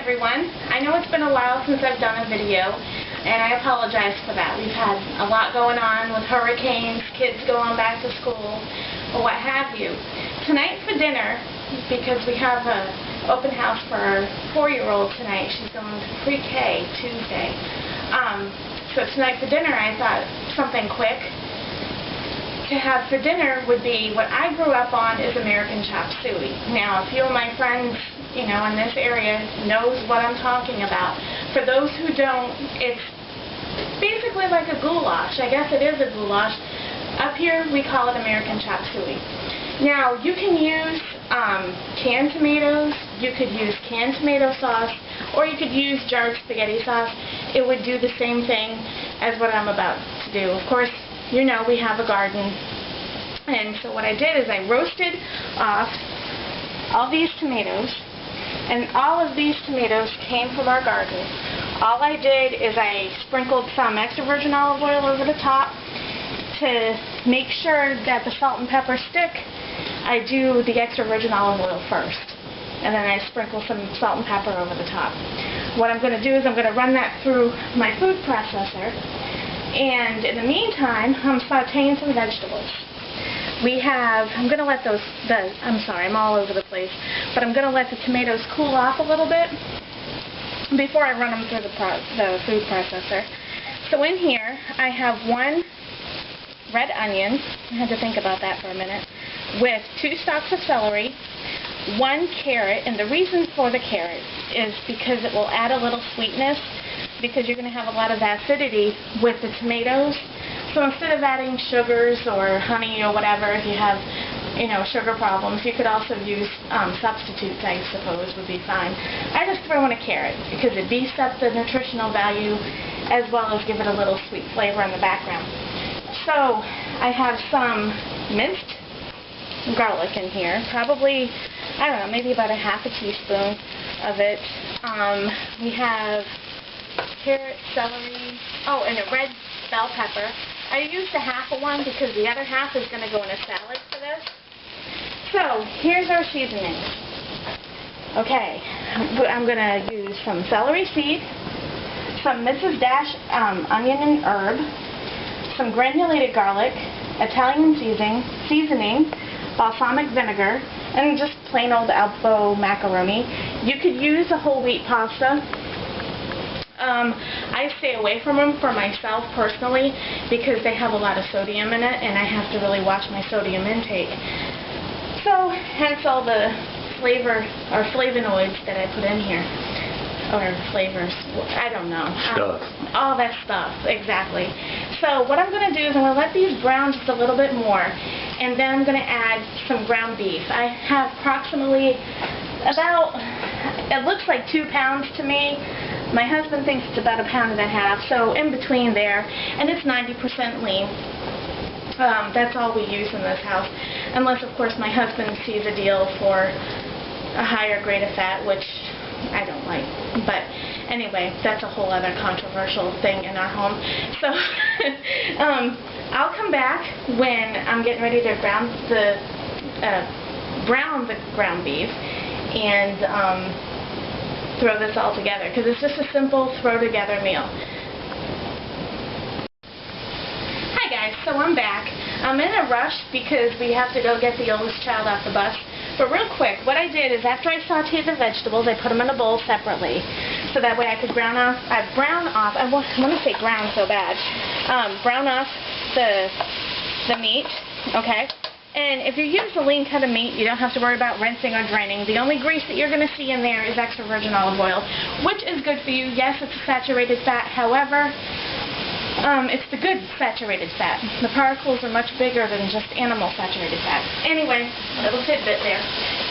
everyone. I know it's been a while since I've done a video, and I apologize for that. We've had a lot going on with hurricanes, kids going back to school, or what have you. Tonight for dinner, because we have an open house for our 4-year-old tonight, she's going to pre-K Tuesday. So tonight for dinner I thought something quick to have for dinner would be what I grew up on is American chopped suey. Now, a few of my friends, in this area knows what I'm talking about. For those who don't, it's basically like a goulash. I guess it is a goulash. Up here, we call it American chopped suey. Now, you can use canned tomatoes, you could use canned tomato sauce, or you could use jarred spaghetti sauce. It would do the same thing as what I'm about to do. Of course, we have a garden. And so what I did is I roasted off all these tomatoes, and all of these tomatoes came from our garden. All I did is I sprinkled some extra virgin olive oil over the top to make sure that the salt and pepper stick. I do the extra virgin olive oil first, and then I sprinkle some salt and pepper over the top. What I'm going to do is I'm going to run that through my food processor, and in the meantime, I'm sauteing some vegetables. I'm going to let I'm all over the place, but I'm going to let the tomatoes cool off a little bit before I run them through the food processor. So in here, I have 1 red onion, I had to think about that for a minute, with 2 stalks of celery, 1 carrot, and the reason for the carrot is because it will add a little sweetness, because you're going to have a lot of acidity with the tomatoes. So instead of adding sugars or honey or whatever, if you have, sugar problems, you could also use substitutes, I suppose, would be fine. I just throw in a carrot because it beefs up the nutritional value as well as give it a little sweet flavor in the background. So I have some minced garlic in here, probably, I don't know, maybe about a ½ teaspoon of it. We have carrot, celery, and a red bell pepper. I used a ½ of one because the other half is going to go in a salad for this. So, here's our seasonings. Okay, I'm going to use some celery seed, some Mrs. Dash onion and herb, some granulated garlic, Italian seasoning, balsamic vinegar, and just plain old Alpo macaroni. You could use a whole wheat pasta. I stay away from them for myself personally because they have a lot of sodium in it, and I have to really watch my sodium intake. So, hence all the flavor or flavonoids that I put in here. Or flavors, I don't know. Stuff. All that stuff, exactly. So what I'm going to do is I'm going to let these brown just a little bit more, and then I'm going to add some ground beef. I have approximately about, it looks like 2 pounds to me. My husband thinks it's about 1.5 pounds, so in between there, and it's 90% lean. That's all we use in this house, unless of course my husband sees a deal for a higher grade of fat, which I don't like. But anyway, that's a whole other controversial thing in our home. So I'll come back when I'm getting ready to brown the ground beef and throw this all together, because it's just a simple throw together meal. Hi guys, so I'm back. I'm in a rush because we have to go get the oldest child off the bus. But real quick, what I did is after I sauteed the vegetables, I put them in a bowl separately, so that way I could brown off, I want to say brown so bad, brown off the meat, okay? And if you use a lean cut of meat, you don't have to worry about rinsing or draining. The only grease that you're going to see in there is extra virgin olive oil, which is good for you. Yes, it's a saturated fat, however, it's the good saturated fat. The particles are much bigger than just animal saturated fat. Anyway, little tidbit there.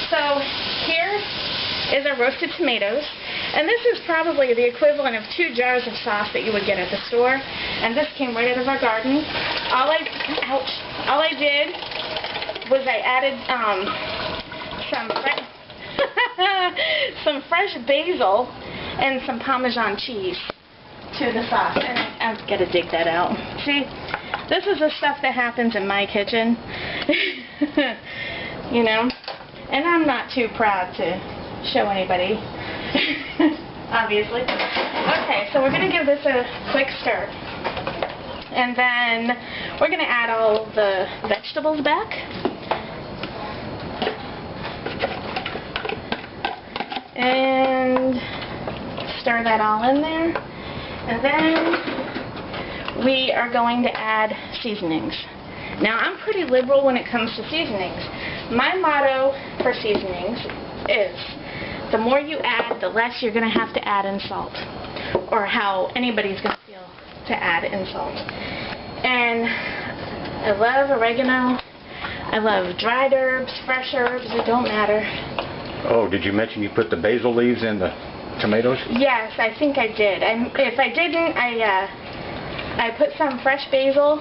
So here is our roasted tomatoes, and this is probably the equivalent of 2 jars of sauce that you would get at the store, and this came right out of our garden. All I did was I added some fresh basil and some Parmesan cheese to the sauce, and I've got to dig that out. See, this is the stuff that happens in my kitchen, and I'm not too proud to show anybody. Obviously. Okay, so we're going to give this a quick stir. And then we're going to add all the vegetables back. And stir that all in there. And then we are going to add seasonings. Now, I'm pretty liberal when it comes to seasonings. My motto for seasonings is the more you add, the less you're going to have to add in salt, or how anybody's going to feel to add in salt. And I love oregano. I love dried herbs, fresh herbs, it don't matter. Oh, did you mention you put the basil leaves in the tomatoes? Yes, I think I did. If I didn't, I put some fresh basil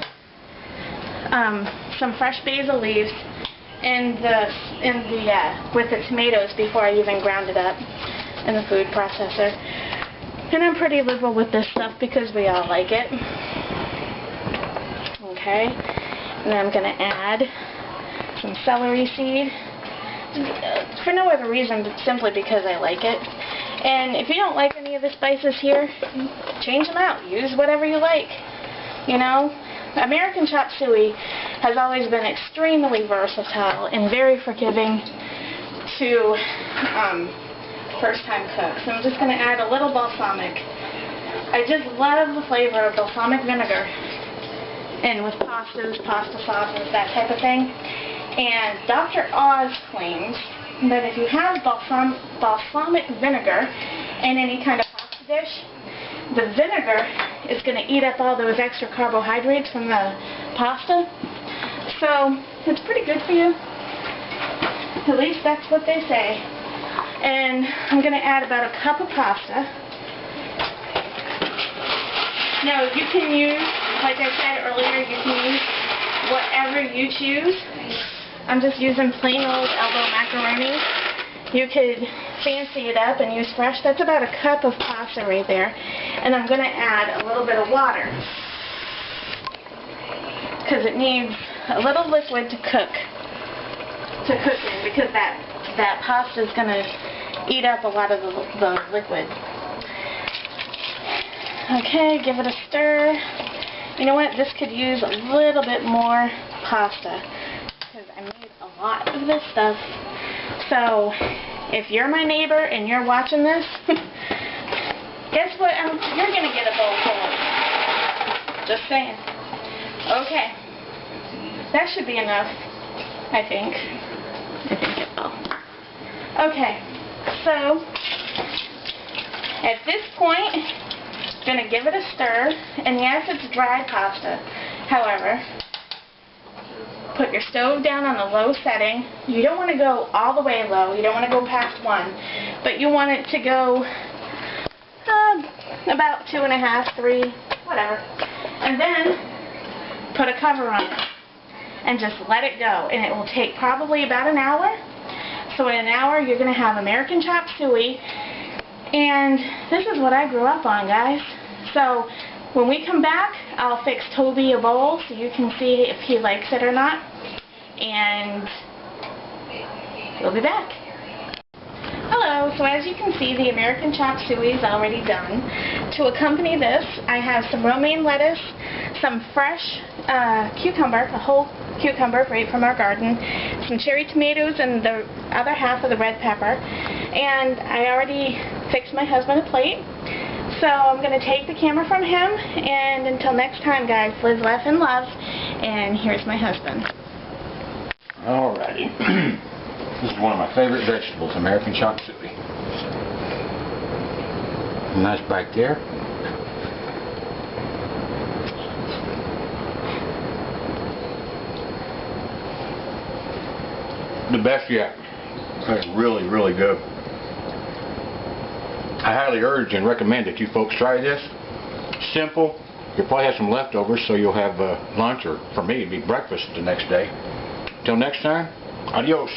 leaves with the tomatoes before I even ground it up in the food processor. And I'm pretty liberal with this stuff because we all like it. Okay, and then I'm going to add some celery seed for no other reason but simply because I like it. And if you don't like any of the spices here, change them out. Use whatever you like. You know, American chopped suey has always been extremely versatile and very forgiving to first-time cooks. I'm just going to add a little balsamic. I just love the flavor of balsamic vinegar, and with pastas, pasta sauces, that type of thing. And Dr. Oz claims that if you have balsamic vinegar in any kind of pasta dish, the vinegar is going to eat up all those extra carbohydrates from the pasta. So it's pretty good for you. At least that's what they say. And I'm going to add about a cup of pasta. Now you can use, like I said earlier, you can use whatever you choose. I'm just using plain old elbow macaroni. You could fancy it up and use fresh. That's about a cup of pasta right there. And I'm going to add a little bit of water, because it needs a little liquid to cook in, because that pasta is going to eat up a lot of the liquid. Okay, give it a stir. You know what? This could use a little bit more pasta, because I made a lot of this stuff. So if you're my neighbor and you're watching this, guess what? You're going to get a bowl full. Just saying. Okay. That should be enough, I think. I think it will. Okay. So, at this point, I'm going to give it a stir. And yes, it's dry pasta. However, put your stove down on the low setting. You don't want to go all the way low. You don't want to go past 1. But you want it to go about 2.5, 3, whatever. And then put a cover on it. And just let it go. And it will take probably about an hour. So in an hour, you're going to have American chopped suey. And this is what I grew up on, guys. So when we come back, I'll fix Toby a bowl so you can see if he likes it or not. And we'll be back. Hello, so as you can see, the American chopped suey is already done. To accompany this, I have some romaine lettuce, some fresh cucumber, a whole cucumber right from our garden, some cherry tomatoes, and the other half of the red pepper. And I already fixed my husband a plate. So I'm going to take the camera from him, and until next time, guys, live, laugh, and love. And here's my husband. Alrighty. This is one of my favorite vegetables, American chopped suey. Nice bite there. The best yet. It's really, really good. I highly urge and recommend that you folks try this. Simple. You'll probably have some leftovers, so you'll have lunch, or for me, it'd be breakfast the next day. Till next time, adios.